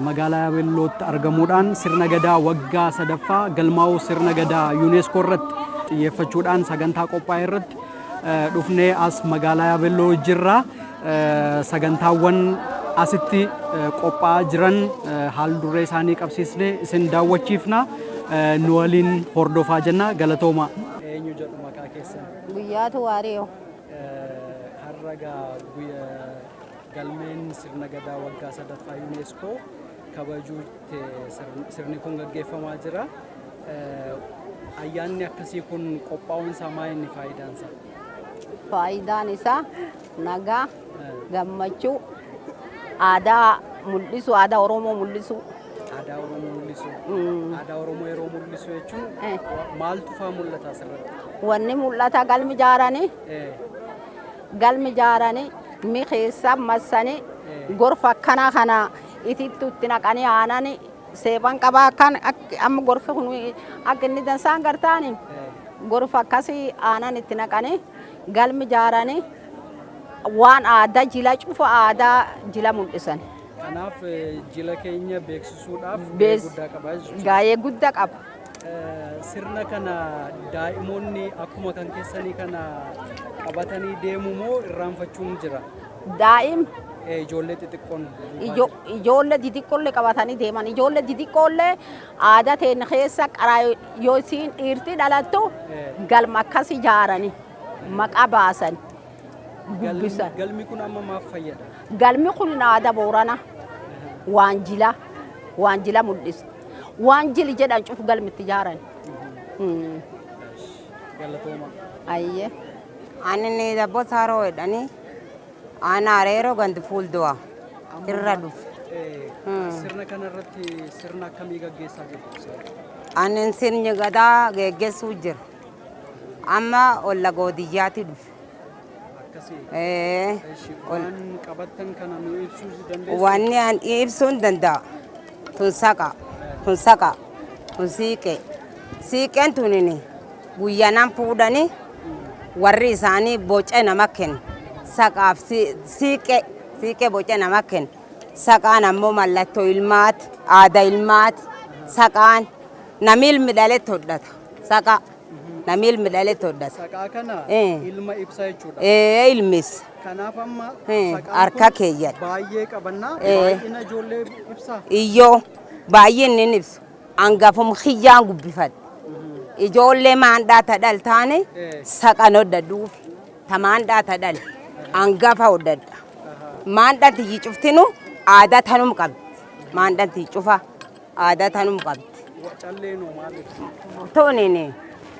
Magaalaa Yaabellootti argamuudhaan sirna gadaa waggaa sadaffaa galmaa'uu sirna gadaa UNESCO irratti xiyyeeffachuudhaan sagantaa qophaa'e irratti dhufnee as magaalaa Yaabelloo jirra. Sagantaawwan asitti qophaa'aa jiran haal duree isaanii qabsiisnee isin daawwachiifna. Nu waliin hordofaa jenna. Galatooma. Eenyu jedhu maqaa keessan? Guyyaatu Waariyo. Har'a galmeen sirna gadaa waggaa sadaffaa UNESCO kabajuutti sirni kun gaggeeffamaa jira. Ayyaanni akkasii kun qophaa'uun isaa maal inni faayidaan isaa? Faayidaan isaa nagaa, gammachuu, aadaa mul'isu, aadaa Oromoo mul'isu. Aadaa Oromoo mul'isu. Aadaa Oromoo yeroo mul'isu jechuun maaltu fa'aa mul'ata asirratti? Wanni mul'ata galmi ijaaranii. Galmi ijaaranii mi'eessa massanii gorfa akkana kana itti naqanii aananii seeban qabaa kan amma gorfa kun akka inni dansaan gartaani gorfa akkasii aanan itti naqanii galmi ijaaranii waan aadaa jila cufa aadaa jila mul'isan. Kanaaf jila keenya beeksisuudhaaf gaa'ee guddaa qaba. Sirna kana daa'imoonni akkuma kan keessanii kana qabatanii deemu moo irraanfachuun jira? Daa'im ijoollee xixiqqoon ijoollee xixiqqoollee qabatanii deeman. Ijoollee xixiqqoollee aadaa teenya keessa qaraa yoo isiin dhiirti dhalattu galma akkas ijaaranii maqaa baasan gubbisan. Galmi kun amma maaf fayyada? Galmi kun aadaa Boorana waan jila mul'isa. Waan jili jedhan cufu galmitti ijaaran. Galatooma. Ayyee. Ani dabbo saaroo jedhanii ana areeroo gandi fuuldura irra dhufe. Sirna kanarratti sirna akkamii gaggeessaa jirtu? Ani sirni gadaa geggeessuu jira. Amma olla goodiyyaatti dhufe. Waan qabattan kana nu ibsuu dandeessu? Wanni an ibsuu hin danda'a. Tun saqa. Kun saqa. Kun siiqee. Siiqeen tunini guyyaanaan fuudhanii warri isaanii boca nama kenna. Saqaaf siiqee boca nama kenna. Saqaan ammoo mallattoo ilmaati, aadaa ilmaati. Saqaan namni ilmi dhaletti hodhata. Saqa namni ilmi dhaletti hodhata. Saqaa kana ilma ibsa jechuudha. Ilmis. Kanaaf amma harka keeyyadha. Baay'ee qabannaa baay'ina ijoollee ibsaa. Iyyoo baay'een ni ibsu. Hangafum hiyyaan gubbifadha. Ijoollee maandhaa tadhal taane saqan hodhadhuuf tamaandhaa tadhal hangafa hodhadha. Maandhatti yi cuftinu aadaa tanum qabdi. Maandhatti cufa aadaa tanum qabdi. Calleenoo maali? Toonini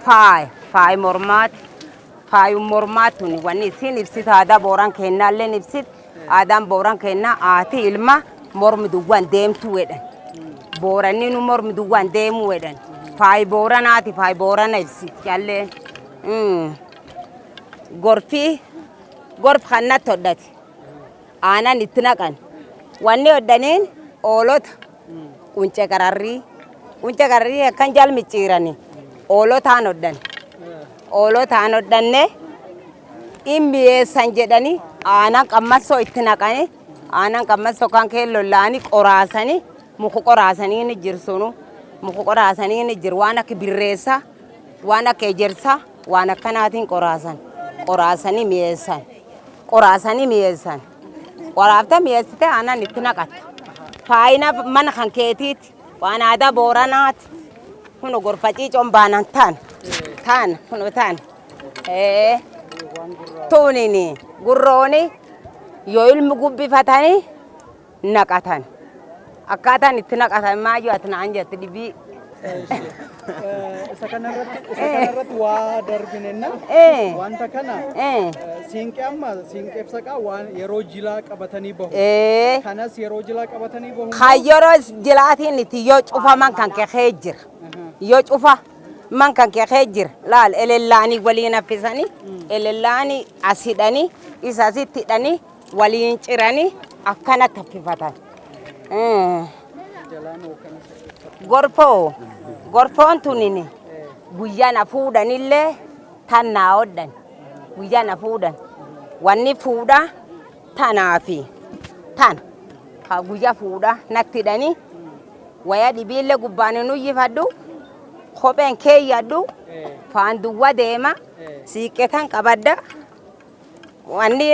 faaya mormaati. Faayum mormaati tuni wanni isin ibsita aadaa Booran kennaallee ibsit aadaan Booran kennaa aati ilma mormi duwwaan deemtu wedhan. Booranni nu mormi duwwaan deemu wedhan. Faayi Booranaati faayi Boorana ibsit jallee. Gorfi kannatti hodhati. Aanan itti naqan. Wanni hodhaniin oolota quncee qararrii akkan jal micciirani. Oolotaan hodhan. Oolotaan hodhanne mi'eessan jedhanii aanan qammasoo itti naqani. Aanan qammasoo kan keellollaani qoraasani. Muku qoraasanii ni jirsunu. Muku qoraasanii ni jiru waan akka birreessa, waan akka ejersa, waan akkanaatiin qoraasan. Qoraasanii mi'eessan. Qoraasanii mi'eessan. Qoraafta mi'eessite aanan itti naqatta. Faayina mana kan keetiiti. Waan aadaa Booranaati. Kunu gorfacii combaanan taan. Kunu taan. Tuunini gurrooni yoo ilmi gubbifatanii naqatan. Akkaataan itti naqatan maayyuu ati naan jetti dhibii. Isa kanarratti waa darbinenna wanta kana siinqee amma siinqeef saqaa waan yeroo jilaa qabatanii bahu. Kanas yeroo jilaa qabatanii bahu. Kan yeroo jilaatiin itti yoo cufa man kan kee jira. Yoo cufa man kan kee jira. Laal elellaanii waliin affisanii elellaanii as hidhanii isa asitti hidhanii waliin ciranii akkanatti affifatan. Gorfoon tunini guyyaa na fuudhanillee tan naa hodhan. Guyyaa na fuudhan. Wanni fuudha tanaafi tan ka guyyaa fuudha natti hidhanii waya dhibiillee gubbaan nu yifadhu kopheen keeyyadhu faan duwwa deema siiqqetan qabadda wanni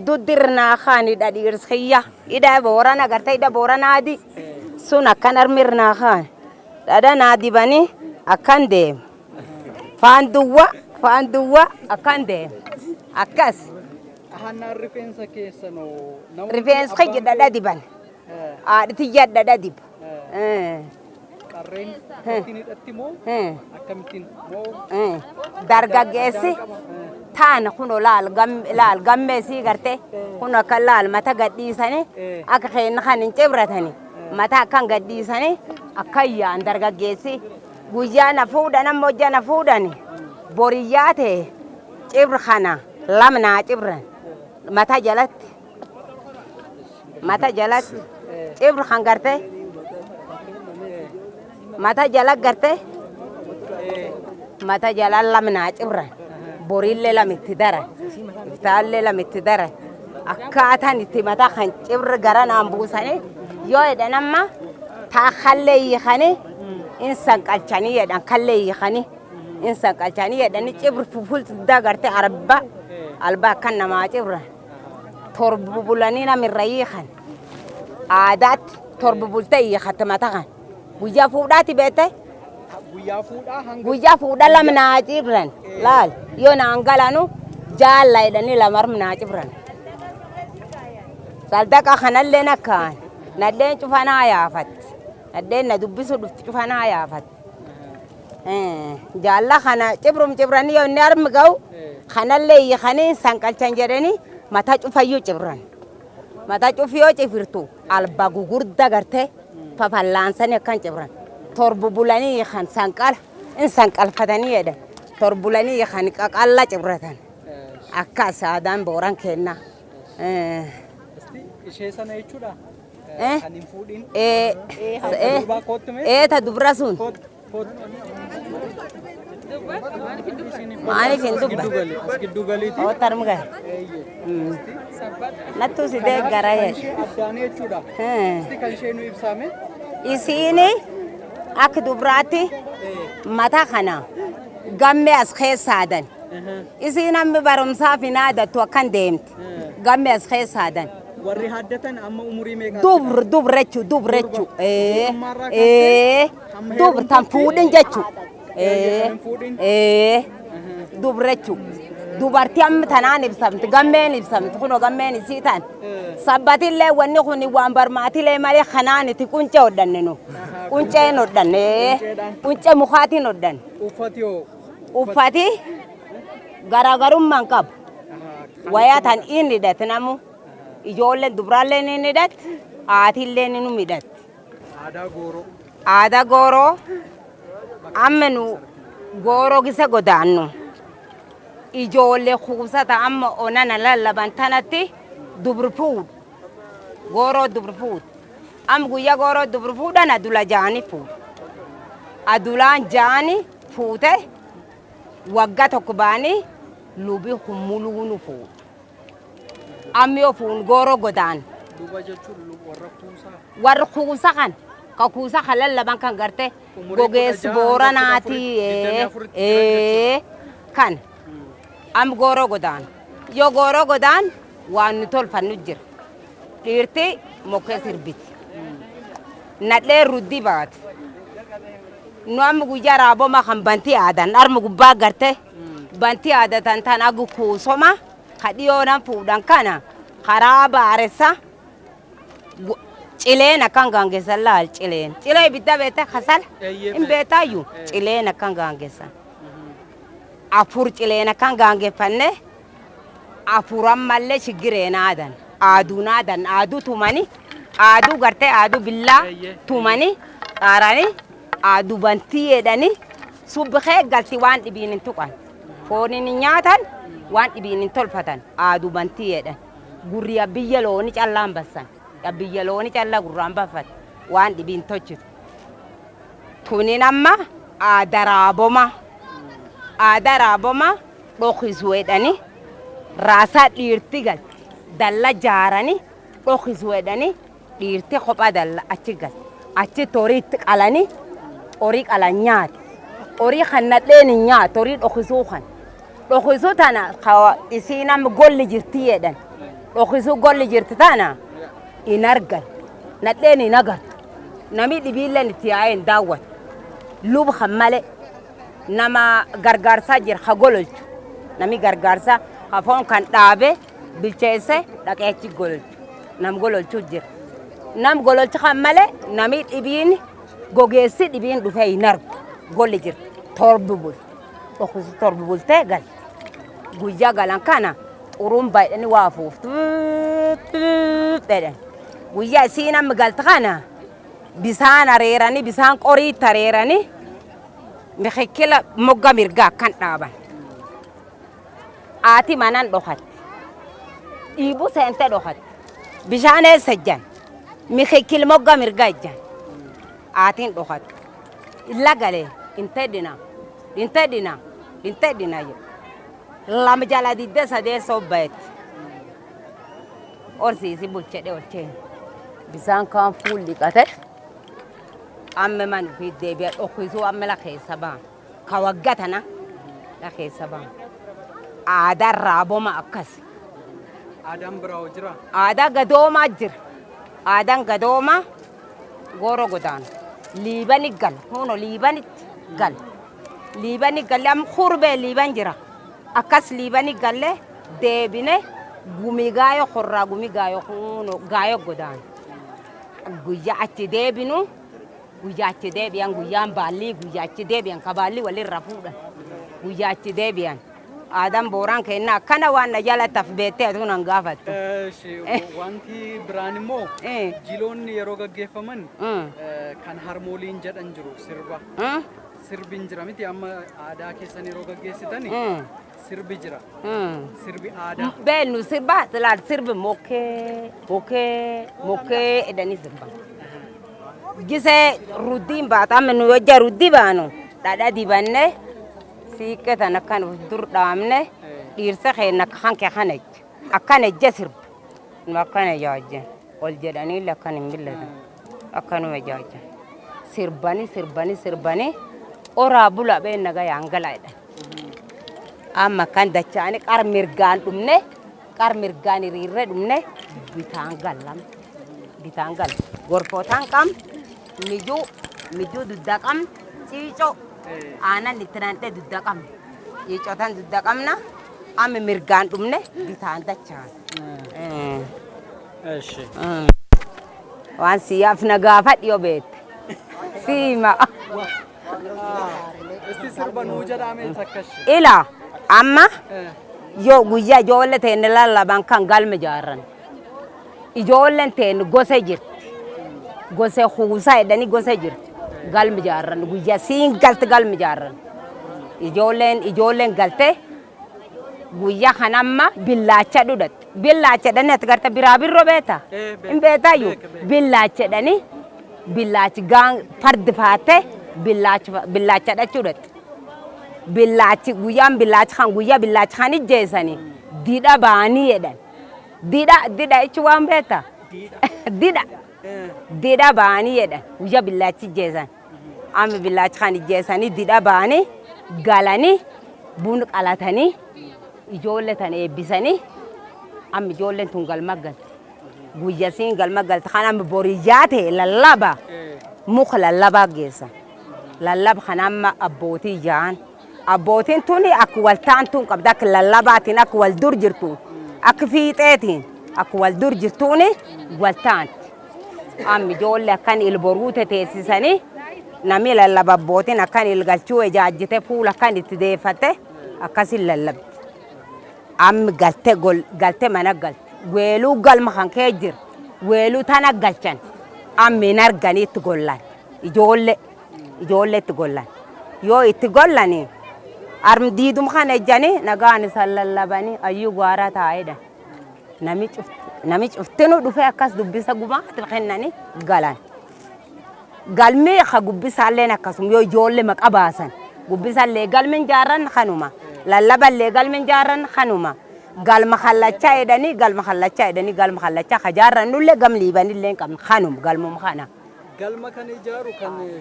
duddirnaa kaanidha dhiirskiyya hidha boorana gartee hidha booranaadi sun akkan armirnaa kaan dhadha naa dibanii akkan deema faan duwwa akkan deema akkas Hanna rifeensa keessanoo rifeensa kiyya dhadha diban haadhitiyya dhadha dib qarreen ittiin hidhatti moo akkamittiin moo dargaggeessi taana kuno laal gammeesii gartee kuno akka laal mata gadhiisanii akka keenna kan hin cibratanii mata akkan gadhiisanii akka yaan dargaggeessi guyyaa na fuudhan ammoo hojja na fuudhani boriyyaa ta'e cibra kana lamnaa cibran mata jalatti cibra kan gartee mata jala gartee mata jala lamnaa cibran borillee lamitti daran iftaallee lamitti daran akkaataan itti mata kan cibra gara naan buusanii yoo jedhan amma taa kallee hiikanii in sanqalchanii jedhan kallee hiikanii in sanqalchanii jedhanii cibra fufultiddaa gartee alba akkan namaa cibran torba bulanii namirra hiikan aadaatti torba bultee hiikatte mata kan guyyaa fuudhaati beete guyyaa fuudha lamnaa cibran laal yoo naan galanu jaalla jedhanii lamarnaa cibran saldaqa kanallee nakkaan nadheen cufanaa yaafatti nadheen na dubbisu dhufti cufanaa yaafatti jaalla kana cibranii yoo inni armi ga'u kanallee hiikanii sanqalchan jedhanii mata cufayyuu cibran mata cufiyoo cifirtu alba gugurda gartee papallaansanii akkan cibran torba bulanii hiikan sanqala in sanqalfatanii jedhan torba bulanii hiikan qaqalla cibratan akkas aadaan booran kenna ishee sana jechuudha kan hin fuudhin ta dubra sun maaliif hin dubba as giddu galiiti oo tarmuga nattu si deeggara addaanii jechuudha isti kan ishee nu ibsaame isiini akka dubraatti mata kana gamme as keessaadan isiin ammi barumsaaf hin aadattu akkan deemti gamme as keessaadan warri haddatan amma umurii meeqa dubrechu dubr tan fuudhin jechu dubrechu dubartii amma tanaan ibsamti gammeen ibsamti kuno gammeen isii tan sabbatillee wanni kuni waan barmaatilee malee kanaan itti quncee hodhanne nu qunceen hodhanne quncee mukaatiin hodhanne uffati garaagarummaan qabu wayaa tan inni hidhate namu ijoolleen dubraalleen inni hidhate haatilleen inni hidhate aadaa gooroo amma nu gooroo gisa godaannu ijoollee kuusata amma onana lallaban tanatti dubri fuudhu gooroo dubri fuudhu amma guyyaa gooroo dubri fuudhan adula jaani fuudhu adulaan jaani fuute waggaa tokko baanii lubi humuluunu fuudhu amma yoo fuudhu gooroo godaan warra kuusa kan ka kuusa kan lallaban kan garte gogeessu booranaati kan am gooroo godaan yoo gooroo godaan waan nu tolfannu jira dhiirti mokkee sirbiti nadhee ruddii baate nu amma guyyaa raaboma kan bantii aadan arma gubbaa garte bantii aadatan tan agu kuusoma ka dhiyoonan fuudhan kana karaa baaressa cileen akkan gaangeessan laal cilee ibidda beete kasal hin beetaayyuu cileen akkan gaangeessan afur cileen akkan gaangeeffanne afuran mallee shiggireen aadan aaduu tumani aaduu gartee aaduu billaa tumani qaarani aaduu bantii jedhani subbikee galti waan dhibiin hin tuqan fooniin hin nyaatan waan dhibiin hin tolfatan aaduu bantii jedhan gurriya biyya looni callaan bassan biyya looni callaa gurraan baffat waan dhibiin tolchitu tunin amma aadaa raaboma dhokisu jedhani raasaa dhiirti galti dalla jaarani dhokisu jedhani dhiirti kophaa dalla achi gal achi toriitti qalani horii qalan nyaati horii kan nadheen hin nyaatu horii dhokisuu tana isii nama golli jirti jedhan dhokisuu golli jirti tana hin argan nadheen hin agartu nami dhibiilleen itti yaa'ee hin daawwatu luba kan malee nama gargaarsaa jira ha gololchu nami gargaarsaa hafoon kan dhaabe bilcheesse dhaqee achi gololchu nam gololchuu jira nam gololchu kan malee nami dhibiin gogeessi dhibiin dhufee hin argu golli jirti torbi bul dhokisu torbi bultee galti guyyaa galan kana xuruun baay'anii waa fuuftu jedhan guyyaa isii namni galti kana bisaan areeranii bisaan qoriitti areeranii mikikkila mogga mirgaa kan dhaaban aati manan dhokatti dhiibu seente dhokatti bishaan eessa jan mikikkil mogga mirgaa jan aatiin dhokatti illa galee intedina jedhu lama jala didde sadee sobbayetti orsiisi bulchedhe olcheen bisaan kaan fuul dhiqate amme man fi deebi'a dhokisuu amme la keessa ba'an ka waggatana la keessa ba'an aadaan raaboma akkas Aadaan biraa jira. aadaa gadoomaa jira aadaan gadoomaa gooro godaana liibani gal huno liibanitti gal liibani galle am kurbee liiban jira akkas liibani galle deebine gumi gaayo korraa gumi gaayo huno gaayo godaana guyyaa achi deebinu guyyaa achi deebi'an guyyaan baallii guyyaa achi deebi'an ka baallii walirra fuudhan guyyaa achi deebi'an aadaan booraan kenna akkana waan na jala taf beettee atu nan gaafattu. Wanti biraan immoo jiloonni yeroo gaggeeffaman kan harmooliin jedhan jiru sirba. Sirbiin jira miti amma aadaa keessan yeroo gaggeessitani sirbi jira. Sirbi aadaa. Beenu sirba talaal sirbi mokkee edanii sirba. Gisee ruddiin baata amma nu wajja ruddi baanu dhadhaa dibannee siiqqetan akkan dur dhaamne dhiirsa keenya kan kee kana akkan ejja sirba nu akkan ejaajen ol jedhanii lakkan hin billatan akkanuma ejaajen sirbanii oraa bula bee naga yaangalaadha amma kan dachaani qar mirgaan dhumne qar mirgaan hiriirre dhumne bitaan gal gorfootaan qam mijuu dudda qam ciicoo aanan littinante dudda qabna ciicotan dudda qabna amma mirgaan dhumne bitaan dachaan waan siyaaf nagaafa dhiyoo beette siima Isti sirba nuu jedhame takkashi. ila amma yoo guyyaa ijoollee teenne lallaban kan galma jaarran ijoolleen teenne gosa jirti gosa huusaa jedhanii gosa jirti galma jaarran guyyaa siin galti galma jaarran ijoolleen galte guyyaa kanamma billaacha dhudhatti billaacha dhani ati garte biraa birroo beeta hin beetaayyuu billaacha dhani billaachi gaan fardi faate billaacha dhachuudhatti billaachi guyyaan billaachi kan guyyaa billaachi kan ijjeessanii didha baanii jedhan didha jechuun waan beektaa didha baanii jedhan guyyaa billaachi ijjeessan amma billaachi kan ijjeessanii didha baanii galanii buna qalatanii ijoollee tan eebbisanii amma ijoolleen tun galma galti guyyaa siin galma galti kan amma boriyyaa ta'e lallaba muka lallabaa geessan. lallab kanamma abbootii jaan abbootiin tuni akka waltaan tun qabda akka lallabaatiin akka wal dur jirtu akka fiixeetiin akka wal dur jirtuuni waltaanti amma ijoollee akkan ilboruute teessisanii namni lallaba abbootiin akkan ilgalchuu ejaajjite fuula akkan itti deeffatte akkasin lallabdi amma galte mana galte weeluu galma kan kee jira weeluu tana galchan amma hin arganiitti gollan ijoolleetti gollan yoo itti gollanii arm diidum kan ejjanii nagaan isaan lallabanii ayyuu gaaraa taa'edha nami cuftinu dhufee akkas dubbisa gumaatti kennanii galan galmee ka gubbisaalleen akkasuma yoo ijoollee maqa baasan gubbisallee galmeen jaarran kanuma lallaballee galmeen jaarran kanuma قال مخلتشا يدني قال مخلتشا يدني قال مخلتشا خجارة نولي قام ليباني اللين كم خانم قال مخانا قال ما كان يجارو كان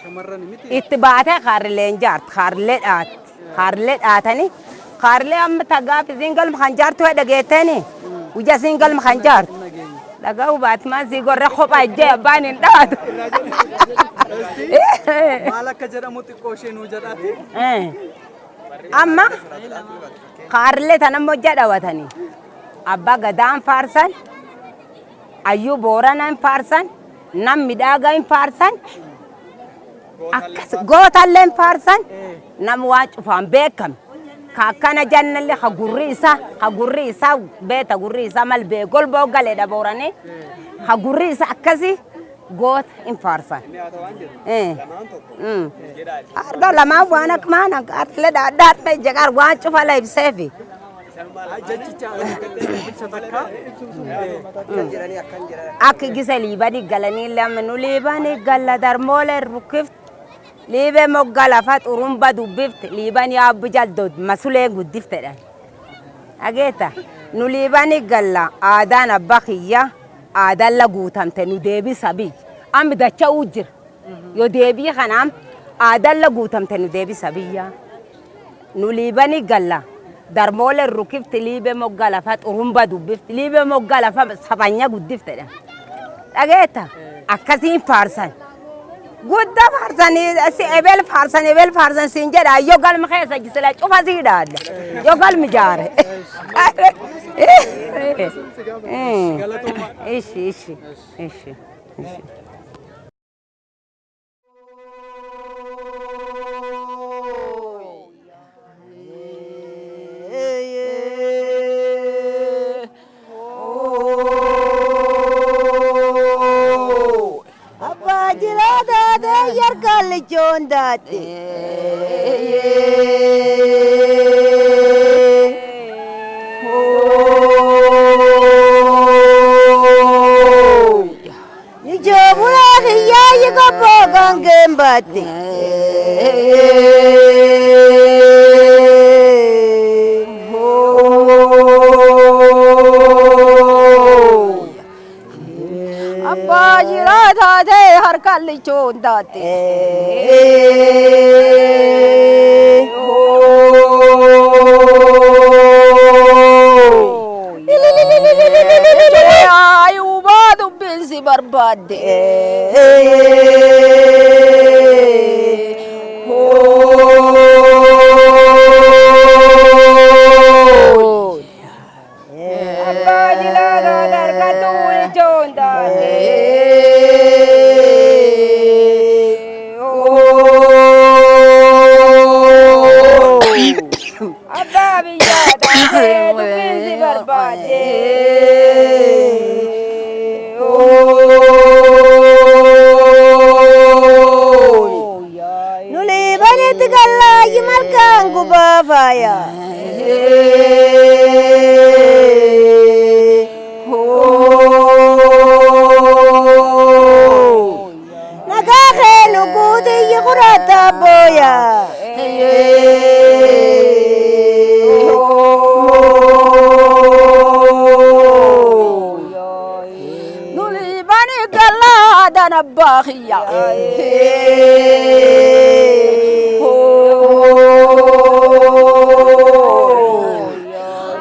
شمرني متى اتباعته خارلين جارت خارلت آتني خارلي أم تجاب زينقل مخنجار توه دقيتني وجا زينقل مخنجار دقاو بات ما زيقول رخوب أجي بانين داد مالك كجرا متكوشين وجداتي أما خارلي تنا مجد وثني أبا قدام فارسان أيو بوران فارسان نم مداغا فارسان قوت اللين فارسان نم واج فام بيكم كاكانا جنة اللي خغوريسا بيتا غوريسا مال بيقول بوغالي دا بوراني خغوريسا أكسي قوت إن فارسان أردو لما وانا كمانا أردو دات نجاقار واج فالا بسيفي Ak gisa libani galani lamnu libani gala darmole rukif libe mogala fat urumba dubift libani abjal dod masule guddifta ageta nu libani gala adana bakhiya adalla gutamte nu debi sabi am da chawjir yo debi khanam adalla gutamte nu debi sabiya nu libani gala darmole rukif libe mogala fat urumba dubift libe mogala fa sabanya guddifta ageta akasin farsan gudda farsan si ebel farsan sinjada yo gal mkhesa gisela chufa sidad yo gal mijare ishi Yargal jondate ni jobula hiya yigo bogan gembate हर कल चोंदाते आयु बाद बिल्सी बर्बाद अब्बा जिला दादर का तू चोंदाते Bakhia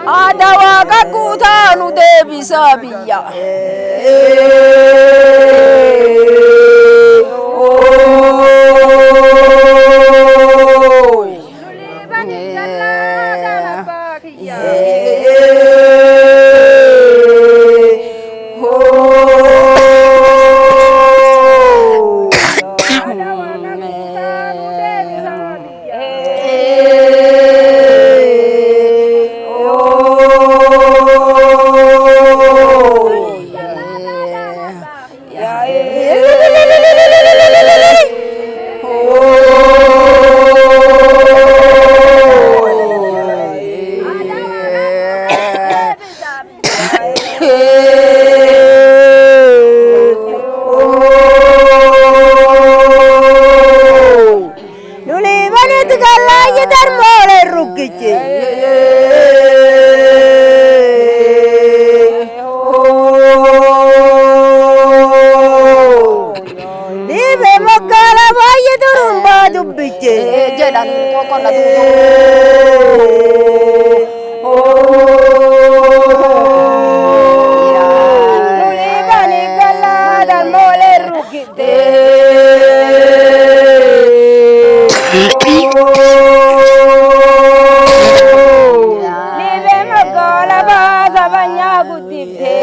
ada waga kutanu debi sabiya Ibe magala baay'ee durumbaa dubbiche. jedhan qoqqolla Nuli bani gala dalmole rukite. Libe magala baasa banya gudite.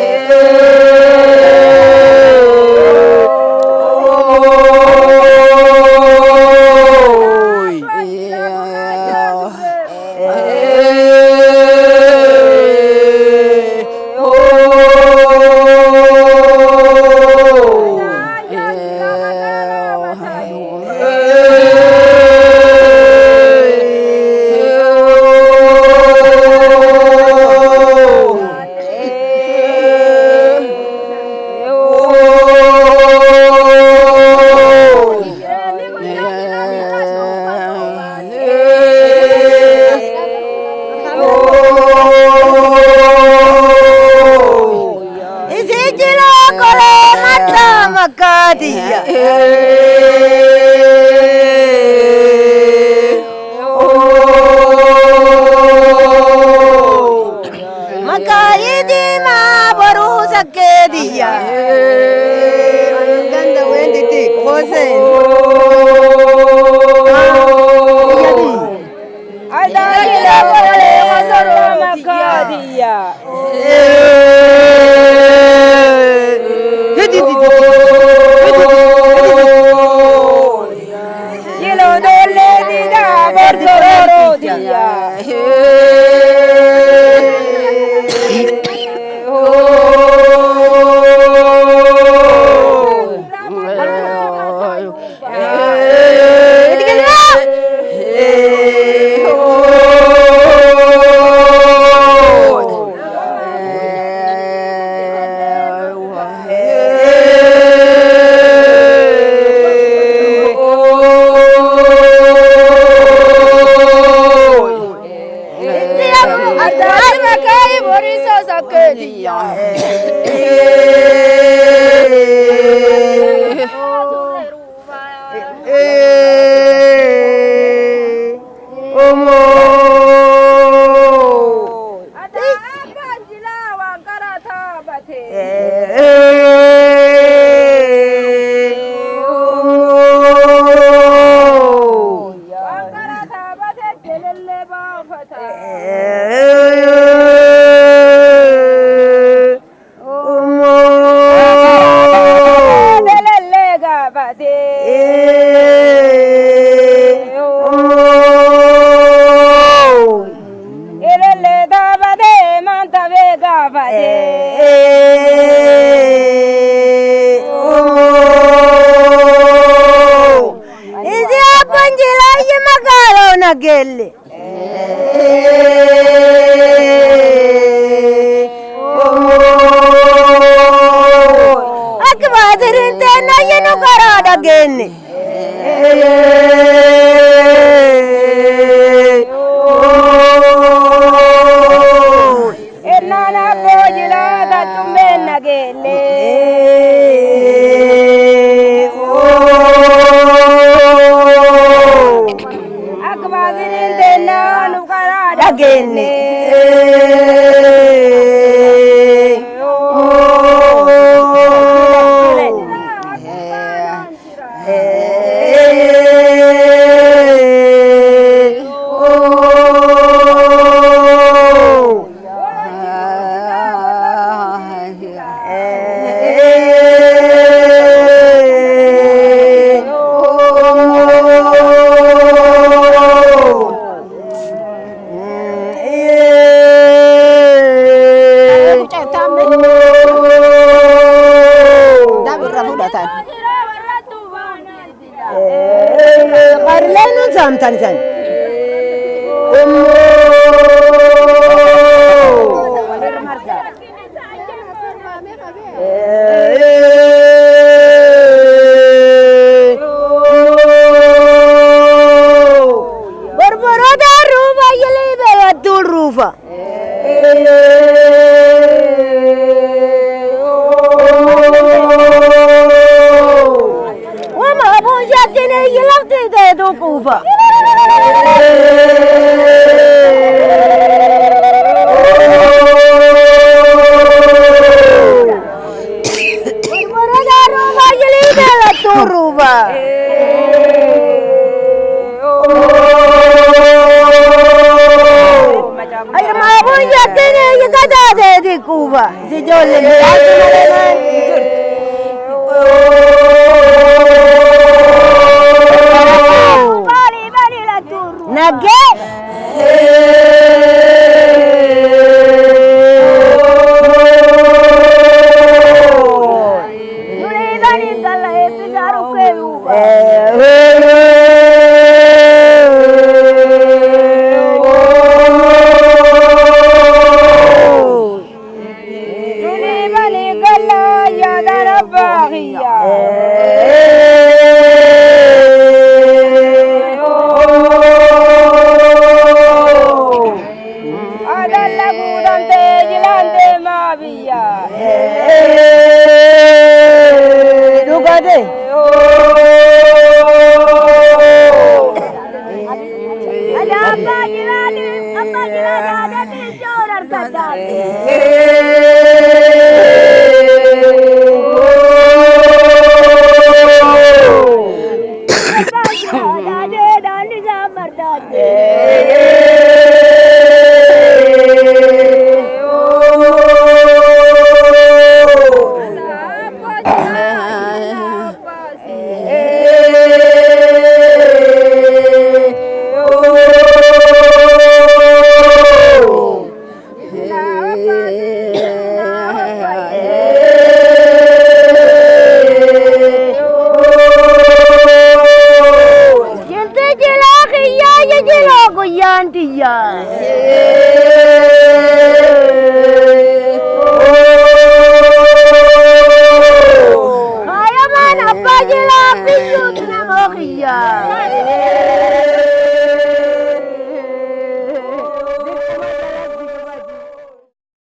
Gelle akbazirin tena yenu karada genne enana bojila da tumena gelle Agene samtan san Barbara da ruba yele be adul rufa jatine yilafti de do kuba Mara ruba yili de la turuba Ay mabu jatine yikada de di kuba si jolle Nage